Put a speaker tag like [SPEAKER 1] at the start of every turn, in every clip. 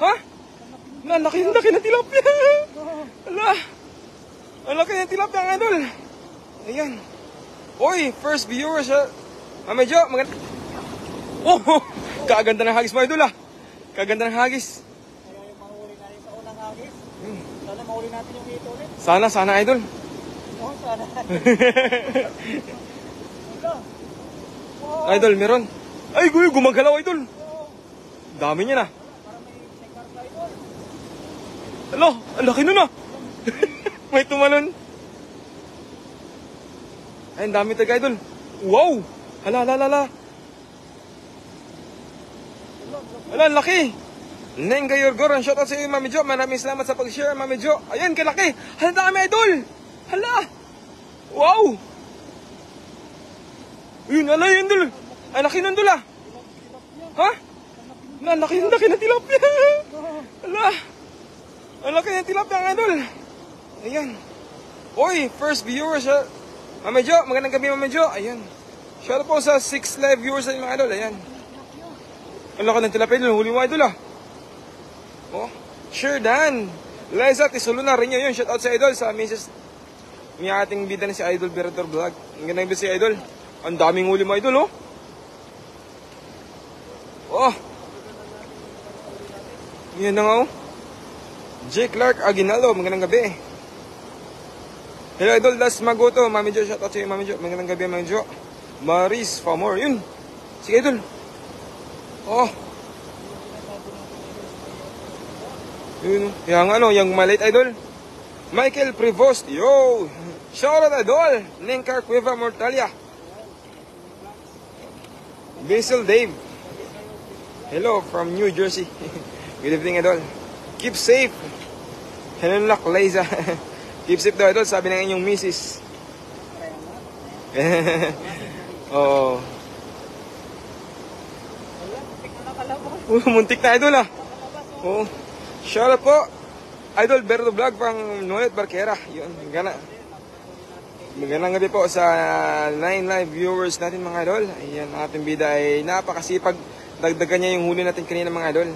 [SPEAKER 1] Ha? Ang laki ng tilapia. Ala. Ang laki ng tilapia, mga idol. Ayan. Oy, first viewer siya. Medyo maganda. Oh, kaganda ng hagis, mga idol ah. Kaganda ng hagis.
[SPEAKER 2] Kaya yung mahuli natin sa unang hagis. Sana mahuli natin yung hito ulit.
[SPEAKER 1] Sana idol.
[SPEAKER 2] Oo, sana.
[SPEAKER 1] Idol, meron. Ay, gumagalaw, idol. Dami niya na.
[SPEAKER 2] Parang may sekar ka idol.
[SPEAKER 1] Alo, ang laki nun ah. May tumalon. Ay, ang dami taga, idol. Wow! Hala. Hala, ang laki. Nenga Yorgor, ang shoutout sa iyo, Mami Jo. Maraming salamat sa pag-share, Mami Jo. Ayan, kalaki. Hala, dami, idol. Hala. Wow! Yun, hala, yun, idol. Ang laki nun, idol ah. Ha? Ang laki ng tilapia. Hala. Ang laki ng tilapia, idol. Ayan. Oy, first viewer siya. Mami Jo, magandang gabi, Mami Jo. Ayan. Shoutout po sa 6 live viewers sa mga idol. Ayan. Ang laki ng tilapia, idol. Huli mo, idol ah. Oh, sure Dan. Liza Tisoluna rin yun. Shoutout sa idol, sa Mrs. Yung ating bida na si Idol Berador Vlog. Ang ganda yung si Idol. Ang daming huli mo, idol, oh. Oh. Yan na nga, oh. J. Clark Aguinaldo, magandang gabi. Hello, idol. Das Magoto. Mami Jo, shoutout sa iyo, Mami Jo. Magandang gabi, Mami Jo. Maris Famor. Yun. Sige, idol. Oh. Yun. Yang ano, yung maliit, idol. Michael Prevost. Yo. Shoutout, idol. Nenkar Cueva Mortalia. Basil Dave. Hello from New Jersey. Good evening, idol. Keep safe. Hello, Lak Liza. Keep safe daw, idol. Sabi ng inyong misis. Oo. Muntik na, idol ah. Oo. Shoutout po. Idol Berto Vlog from Nolet Barquera. Yun, magandang gabi po sa 9 live viewers natin, mga idol. Ayan, ating bida ay napakasipag. Dagdagan niya yung huli natin kanina, mga idol.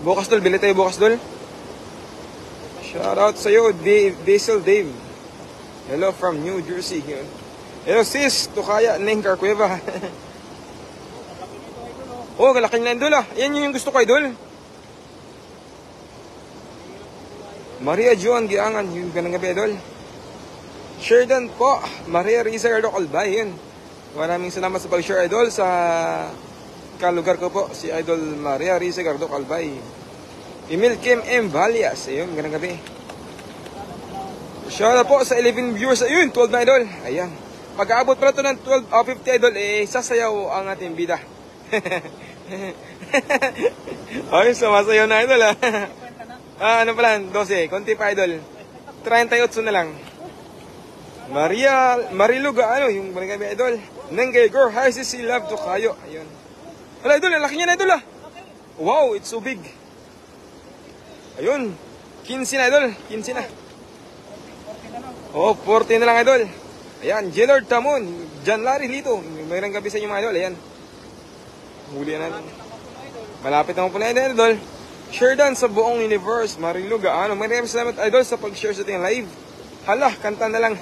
[SPEAKER 1] Bukas, dol. Bili tayo bukas, dol. Shoutout sa iyo, Basil Dave. Hello from New Jersey. Hello, sis. Tukaya, Nenkar Cueva. Oh, kalaking na, idol ah. Yan yung gusto ko, idol. Maria Joan Giangan. Yung ganang gabi, idol. Sheridan po. Maria Riza Gardo Albay. Yun. Maraming salamat sa pag-share, idol, sa kalugar ko po, si Idol Maria Riza Gardo Albay. Emil Kim M. Valias. Ayun, ganang gabi. Shoutout po sa 11 viewers. Ayun, 12 na, idol. Ayan. Pag-aabot pala ito ng 12:50, idol, sasayaw ang ating bida. Ay, sumasayaw na, idol ah. Ano pala, 12. Konti pa, idol. 38 na lang. Mariluga, ano, yung barangay, idol. Nengay girl, hi si love to kayo. Ayun. Wala, idol, ang laki niya na, idol ah. Wow, it's so big. Ayun. 15 na, idol. 15 na. Oh, 40 na lang, idol. Ayan, Jelord Tamon. Jan Larry Lito. Mayroong gabi sa inyo, mga idol. Ayan. Huli na natin. Malapit naman po na, idol. Share dan sa buong universe. Mariluga, ano. Maraming salamat, idol, sa pag-share sa ating live. Hala, kanta na lang.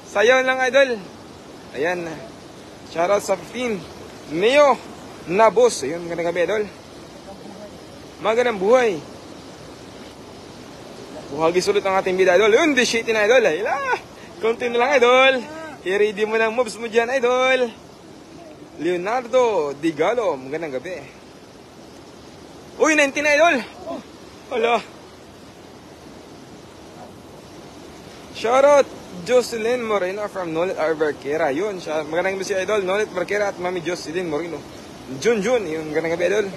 [SPEAKER 1] Sayaw lang, idol. Ayan. Shoutout sa 15. Neo Nabos. Ayun, magandang gabi, idol. Magandang buhay. Buhagis ulit ang ating bida, idol. Yun, di shitty na, idol. Ayla. Konti na lang, idol. I-ready mo ng moves mo dyan, idol. Leonardo Digalo. Magandang gabi. Uy, 19 na, idol. Hala. Shoutout Jocelyn Moreno from Nolet Barquera. Yun, magandang gabi si idol, Nolet Barquera at Mami Jocelyn Moreno. Jun, yung magandang gabi, idol.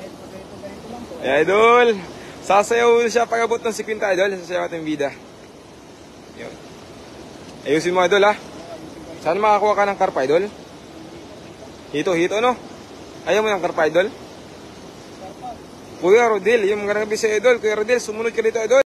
[SPEAKER 1] Ay, idol. Sasayaw siya pag-abot ng 50, idol. Sasayaw ating vida. Yun. Ayusin mo, idol, ha. Saan makakuha ka ng karpa, idol? Hito, no? Ayaw mo ng karpa, idol? Kuya Rodel, yung magandang gabi si idol. Kuya Rodel, sumunod ka dito, idol.